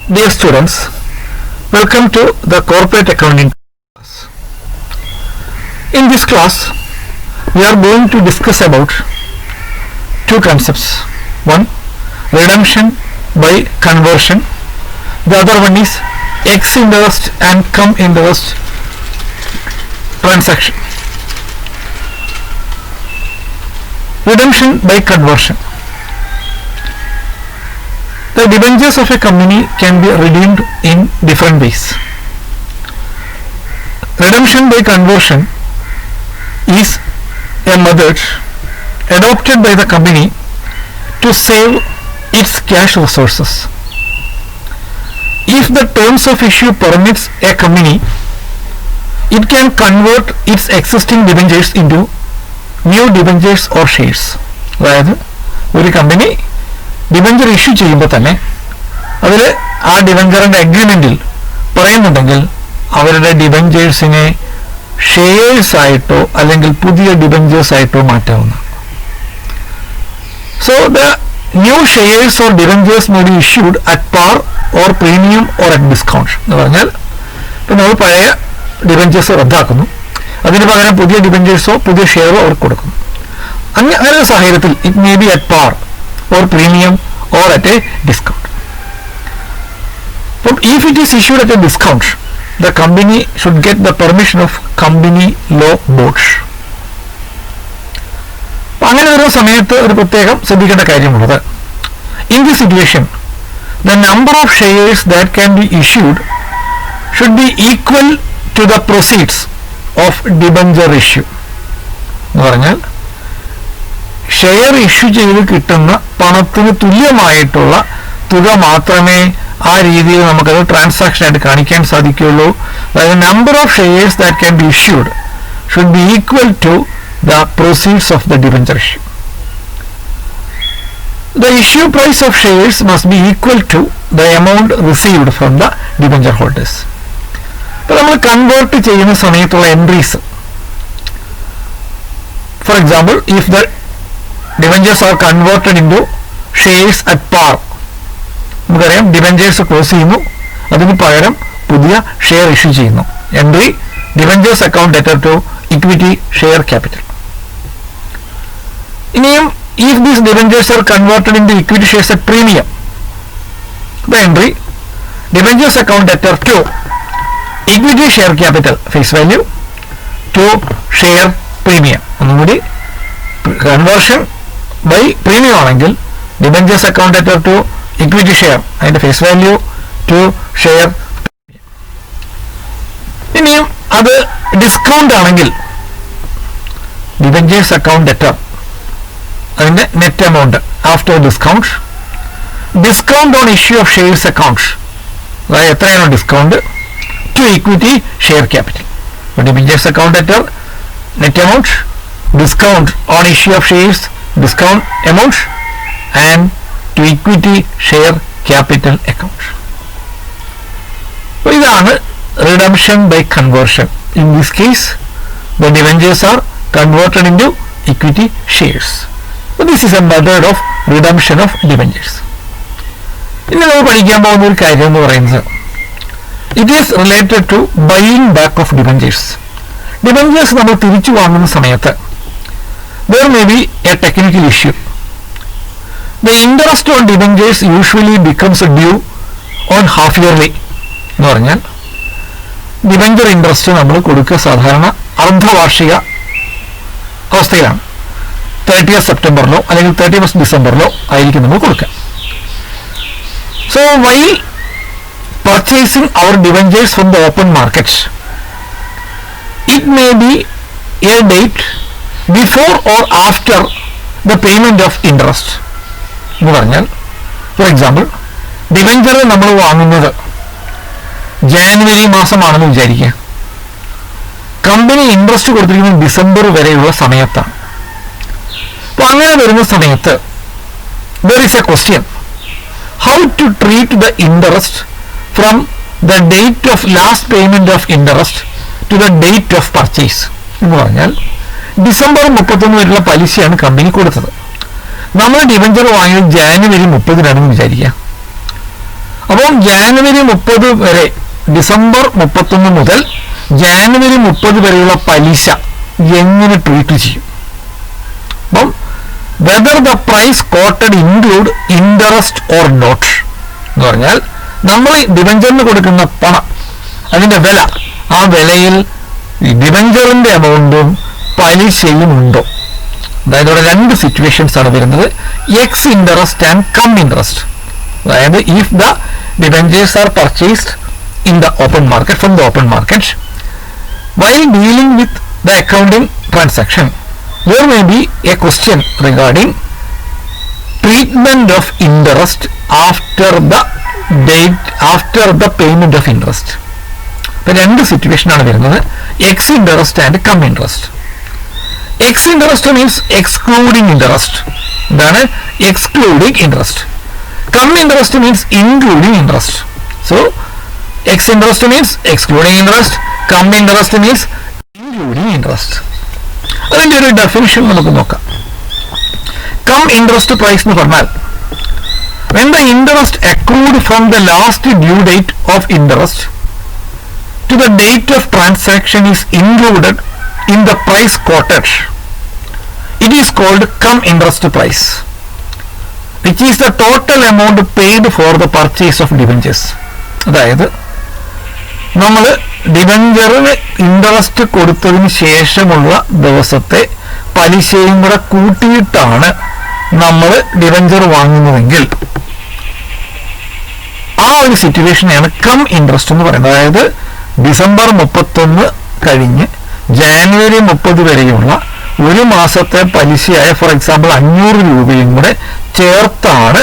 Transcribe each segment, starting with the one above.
Dear students, welcome to the corporate accounting class. In this class, we are going to discuss about two concepts. One, redemption by conversion. The other one is ex interest and cum interest transaction. Redemption by conversion. The debentures of a company can be redeemed in different ways. Redemption by conversion is a method adopted by the company to save its cash resources. If the terms of issue permits a company, it can convert its existing debentures into new debentures or shares. അതായത് ഒരു company debenture issue ചെയ്യുമ്പോൾ തന്നെ അതിൽ ആ ഡിബഞ്ചറിൻ്റെ അഗ്രിമെൻറ്റിൽ പറയുന്നുണ്ടെങ്കിൽ അവരുടെ ഡിബഞ്ചേഴ്സിനെ shares ആയിട്ടോ അല്ലെങ്കിൽ പുതിയ ഡിബഞ്ചേഴ്സ് ആയിട്ടോ മാറ്റാവുന്നതാണ്. So the new shares or debentures may be issued at par or premium or at discount എന്ന് പറഞ്ഞാൽ ഇപ്പം നമ്മൾ പഴയ ഡിബഞ്ചേഴ്സ് റദ്ദാക്കുന്നു, അതിന് പകരം പുതിയ ഡിബഞ്ചേഴ്സോ പുതിയ ഷെയറോ അവർക്ക് കൊടുക്കുന്നു. അങ്ങനെ ഒരു സാഹചര്യത്തിൽ it may be at par or premium or at a discount. But if it is issued at a discount, the company should get the permission of company law boards. അങ്ങനെ ഒരു സമയത്ത് ഒരു പ്രത്യേകം ശ്രദ്ധിക്കേണ്ട കാര്യമുള്ളത്, in this situation the number of shares that can be issued should be equal to the proceeds of debenture issue. എന്ന് പറഞ്ഞാൽ share issue ചെയ്ത് കിട്ടുന്ന പണത്തിന് തുല്യമായിട്ടുള്ള തുക മാത്രമേ ആ രീതിയിൽ നമുക്കത് ട്രാൻസാക്ഷൻ ആയിട്ട് കാണിക്കാൻ സാധിക്കുകയുള്ളൂ. അതായത് number of shares that can be issued should be equal to the proceeds of the debenture issue. The issue price of shares must be equal to the amount received from the debenture holders. അപ്പോൾ നമ്മൾ convert ചെയ്യുന്ന സമയത്തുള്ള entries, for example if the debentures are converted into shares at par, നമുക്കറിയാം debentures close ചെയ്യുന്നു, അതിന് പകരം പുതിയ share issue ചെയ്യുന്നു. Entry debentures account debtor to equity share capital. ഇനിയും if these debentures are converted into equity shares at premium, the entry debentures account debtor to equity share capital face value to share premium. ഒന്നുകൂടി conversion by premium ആണെങ്കിൽ debentures account debtor to equity share, അതിന്റെ face value to share. ഇനിയും അത് discount ആണെങ്കിൽ debentures account debtor അതിന്റെ net amount after discount, discount on issue of shares account, അതായത് എത്രയാണോ discount to equity share capital. Debentures account debtor net amount, discount on issue of shares discount amount, and to equity share capital account. So ഇതാണ് redemption by conversion. In this case the debentures are converted into equity shares. So this is a method of redemption of debentures. ഇനി നമ്മൾ പഠിക്കാൻ പോകുന്ന ഒരു കാര്യം എന്ന് പറയുന്നത്, it is related to buying back of debentures. debentures നമ്മൾ തിരിച്ചു വാങ്ങുന്ന സമയത്ത് there may be a technical issue. The interest on debentures usually becomes due on half yearly. എന്ന് പറഞ്ഞാൽ ഡിബഞ്ചർ ഇൻട്രസ്റ്റ് നമ്മൾ കൊടുക്കുക സാധാരണ അർദ്ധവാർഷിക അവസ്ഥയിലാണ്. 30th സെപ്റ്റംബറിലോ അല്ലെങ്കിൽ 31st ഡിസംബറിലോ ആയിരിക്കും നമ്മൾ കൊടുക്കുക. So while purchasing our debentures from the open market, it may be a date before or after the payment of interest. എന്ന് പറഞ്ഞാൽ ഫോർ എക്സാമ്പിൾ ഡിബഞ്ചർ നമ്മൾ വാങ്ങുന്നത് ജാനുവരി മാസമാണെന്ന് വിചാരിക്കുക, കമ്പനി ഇൻട്രസ്റ്റ് കൊടുത്തിരിക്കുന്നത് ഡിസംബർ വരെയുള്ള സമയത്താണ്. അപ്പോൾ അങ്ങനെ വരുന്ന സമയത്ത് there is a question how to treat the interest from the date of last payment of interest to the date of purchase. എന്ന് പറഞ്ഞാൽ ഡിസംബർ 31 വരെയുള്ള പലിശയാണ് കമ്പനി കൊടുത്തത്, നമ്മൾ ഡിബഞ്ചർ വാങ്ങിയത് ജാനുവരി 30 വിചാരിക്കുക. അപ്പോൾ ജാനുവരി 30 വരെ, ഡിസംബർ 31 മുതൽ ജാനുവരി 30 വരെയുള്ള പലിശ എങ്ങനെ ട്രീറ്റ് ചെയ്യും? അപ്പം whether the price quoted include interest or not എന്ന് പറഞ്ഞാൽ നമ്മൾ ഡിബഞ്ചറിന് കൊടുക്കുന്ന പണം, അതിന്റെ വില, ആ വിലയിൽ ഡിബഞ്ചറിന്റെ എമൗണ്ടും പലിശയും ഉണ്ടോ? അതായത് ഇവിടെ രണ്ട് സിറ്റുവേഷൻസ് ആണ് വരുന്നത്, ex interest and cum interest. അതായത് if the debentures are purchased in the open market from the open market while dealing with the accounting transaction there may be a question regarding treatment of interest after the payment of interest. അപ്പോൾ രണ്ട് situation ആണ് വരുന്നത്, ex interest and cum interest. Ex interest means excluding interest. എന്താണ് excluding interest? Cum interest means including interest. So ex interest means excluding interest, cum interest means including interest. അതിന്റെ ഒരു definition നമുക്ക് നോക്കാം. Come interest price എന്ന് പറഞ്ഞാൽ when the interest accrued from the last due date of interest to the date of transaction is included in the price quoted, it is called cum interest price, which is the total amount paid for the purchase of debentures. അതായത് നമ്മൾ ഡിബഞ്ചറിന് interest കൊടുത്തതിന് ശേഷമുള്ള ദിവസത്തെ പലിശയും കൂടെ കൂട്ടിയിട്ടാണ് നമ്മൾ debenture വാങ്ങുന്നതെങ്കിൽ ആ ഒരു സിറ്റുവേഷനെയാണ് കം ഇൻട്രസ്റ്റ് എന്ന് പറയുന്നത്. അതായത് ഡിസംബർ 31 കഴിഞ്ഞ് ജാനുവരി 30 വരെയുള്ള ഒരു മാസത്തെ പലിശയായ ഫോർ എക്സാമ്പിൾ 500 രൂപയും കൂടെ ചേർത്താണ്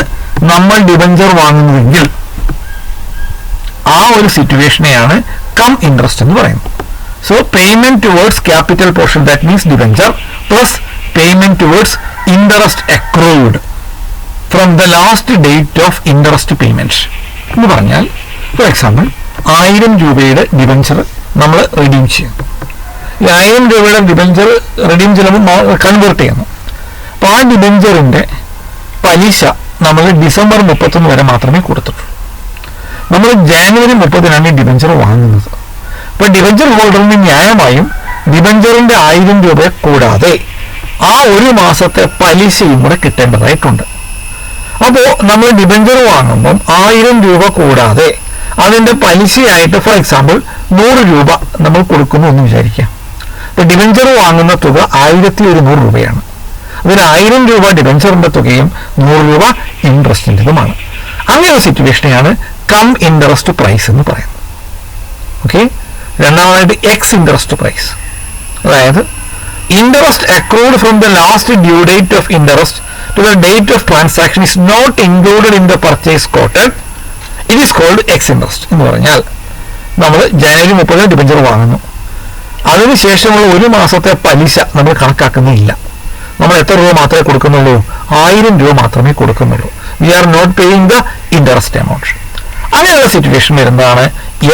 നമ്മൾ ഡിബഞ്ചർ വാങ്ങുന്നതെങ്കിൽ ആ ഒരു സിറ്റുവേഷനെയാണ് കം ഇൻട്രസ്റ്റ് എന്ന് പറയുന്നത്. So payment towards capital portion, that means debenture, plus payment towards interest accrued from the last date of interest payment എന്ന് പറഞ്ഞാൽ ഫോർ എക്സാമ്പിൾ 1000 രൂപയുടെ ഡിബഞ്ചർ നമ്മൾ റിഡീം ചെയ്യുന്നു. ഈ 1000 രൂപയുടെ ഡിബഞ്ചർ റിഡീം ചെയ്യുമ്പോൾ കൺവേർട്ട് ചെയ്യുന്നു. അപ്പോൾ ആ ഡിബഞ്ചറിന്റെ പലിശ നമ്മൾ ഡിസംബർ 31 വരെ മാത്രമേ കൊടുത്തിട്ടുള്ളൂ. നമ്മൾ ജാനുവരി 30 ഡിബഞ്ചർ വാങ്ങുന്നത്. അപ്പോൾ ഡിബഞ്ചർ ഹോൾഡറിന് ന്യായമായും ഡിബഞ്ചറിന്റെ 1000 രൂപ കൂടാതെ ആ ഒരു മാസത്തെ പലിശയും കൂടെ കിട്ടേണ്ടതായിട്ടുണ്ട്. അപ്പോൾ നമ്മൾ ഡിബഞ്ചർ വാങ്ങുമ്പം 1000 രൂപ കൂടാതെ അതിന്റെ പലിശയായിട്ട് ഫോർ എക്സാമ്പിൾ 100 രൂപ നമ്മൾ കൊടുക്കുന്നു എന്ന് വിചാരിക്കാം. അപ്പോൾ ഡിബഞ്ചർ വാങ്ങുന്ന തുക 1100 രൂപയാണ്. അതിന് 1000 രൂപ ഡിബഞ്ചറിന്റെ തുകയും 100 രൂപ ഇൻട്രസ്റ്റിൻ്റെതുമാണ്. അങ്ങനെ സിറ്റുവേഷനെയാണ് കം ഇൻട്രസ്റ്റ് പ്രൈസ് എന്ന് പറയുന്നത്. ഓക്കെ. രണ്ടാമതായിട്ട് എക്സ് ഇൻട്രസ്റ്റ് പ്രൈസ്, അതായത് interest accrued from the last due date of interest to the date of transaction is not included in the purchase quoted, it is called ex interest എന്ന് പറഞ്ഞാൽ നമ്മൾ ജനുവരി 30 debenture വാങ്ങുന്നു, അതിനുശേഷമുള്ള ഒരു മാസത്തെ പലിശ നമ്മൾ കണക്കാക്കുന്നില്ല. നമ്മൾ എത്ര രൂപ മാത്രമേ കൊടുക്കുന്നുള്ളൂ? 1000 രൂപ മാത്രമേ കൊടുക്കുന്നുള്ളൂ. We are not paying the interest amount. അങ്ങനെയുള്ള സിറ്റുവേഷൻ വരുന്നതാണ്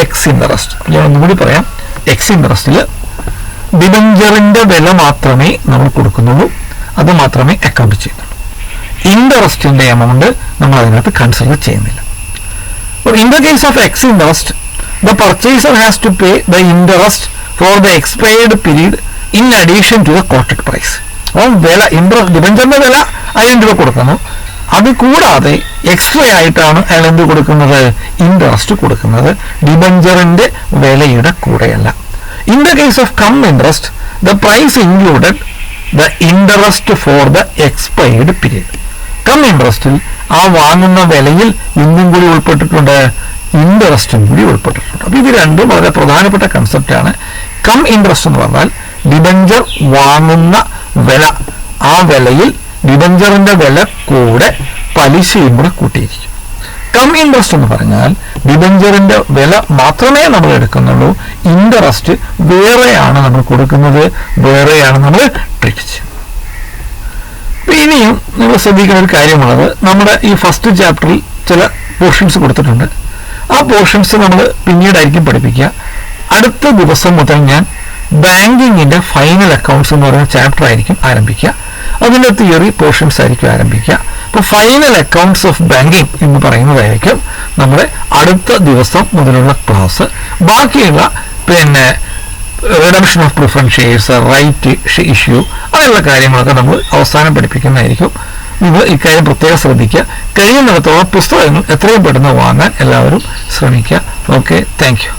എക്സ് ഇൻട്രസ്റ്റ്. ഞാൻ ഒന്നുകൂടി പറയാം, എക്സ് ഇൻട്രസ്റ്റിൽ ഡിബഞ്ചറിന്റെ വില മാത്രമേ നമ്മൾ കൊടുക്കുന്നുള്ളൂ, അത് മാത്രമേ അക്കൗണ്ട് ചെയ്യുന്നുള്ളൂ. ഇൻട്രസ്റ്റിന്റെ എമൗണ്ട് നമ്മൾ അതിനകത്ത് കൺസിഡർ ചെയ്യുന്നില്ല. In the case of X interest, the purchaser has to pay the interest for the expired period in addition to the quoted price. അപ്പോൾ വില ഡിബഞ്ചറിന്റെ വില 1000 രൂപ കൊടുക്കുന്നു, അത് കൂടാതെ എക്സ്ട്രാ ആയിട്ടാണ് അയാൾ എന്ത് കൊടുക്കുന്നത്? ഇൻട്രസ്റ്റ് കൊടുക്കുന്നത്, ഡിബഞ്ചറിന്റെ വിലയുടെ കൂടെയല്ല. In the case of cum interest, the price included the interest for the expired period. Cum ഇൻട്രസ്റ്റിൽ ആ വാങ്ങുന്ന വിലയിൽ ഇന്നും കൂടി ഉൾപ്പെട്ടിട്ടുണ്ട്, ഇൻട്രസ്റ്റും കൂടി ഉൾപ്പെട്ടിട്ടുണ്ട്. അപ്പോൾ ഇത് രണ്ടും വളരെ പ്രധാനപ്പെട്ട കൺസെപ്റ്റാണ്. കം ഇൻട്രസ്റ്റ് എന്ന് പറഞ്ഞാൽ ഡിബഞ്ചർ വാങ്ങുന്ന വില, ആ വിലയിൽ ഡിബഞ്ചറിന്റെ വില കൂടെ പലിശയും കൂടെ കൂട്ടിയിരിക്കും. കം ഇൻട്രസ്റ്റ് എന്ന് പറഞ്ഞാൽ ഡിബഞ്ചറിന്റെ വില മാത്രമേ നമ്മൾ എടുക്കുന്നുള്ളൂ, ഇൻട്രസ്റ്റ് വേറെയാണ് നമ്മൾ കൊടുക്കുന്നത്, വേറെയാണ് നമ്മൾ ട്രീറ്റ് ചെയ്യുന്നത്. ഇനിയും നിങ്ങൾ ശ്രദ്ധിക്കുന്ന ഒരു കാര്യമുള്ളത്, നമ്മുടെ ഈ ഫസ്റ്റ് ചാപ്റ്ററിൽ ചില പോർഷൻസ് കൊടുത്തിട്ടുണ്ട്. ആ പോർഷൻസ് നമ്മൾ പിന്നീടായിരിക്കും പഠിപ്പിക്കുക. അടുത്ത ദിവസം മുതൽ ഞാൻ ബാങ്കിങ്ങിന്റെ ഫൈനൽ അക്കൗണ്ട്സ് എന്ന് പറയുന്ന ചാപ്റ്റർ ആയിരിക്കും ആരംഭിക്കുക. അതിൻ്റെ തിയറി പോർഷൻസ് ആയിരിക്കും ആരംഭിക്കുക. അപ്പോൾ ഫൈനൽ അക്കൗണ്ട്സ് ഓഫ് ബാങ്കിങ് എന്ന് പറയുന്നതായിരിക്കും നമ്മുടെ അടുത്ത ദിവസം മുതലുള്ള ക്ലാസ്. ബാക്കിയുള്ള പിന്നെ redemption of preference shares, right issue, അങ്ങനെയുള്ള കാര്യങ്ങളൊക്കെ നമ്മൾ അവസാനം പഠിപ്പിക്കുന്നതായിരിക്കും. നിങ്ങൾ ഇക്കാര്യം പ്രത്യേകം ശ്രദ്ധിക്കുക. കഴിയുന്നിടത്തോളം പുസ്തകങ്ങൾ എത്രയും പെട്ടെന്ന് വാങ്ങാൻ എല്ലാവരും ശ്രമിക്കുക. Okay, thank you.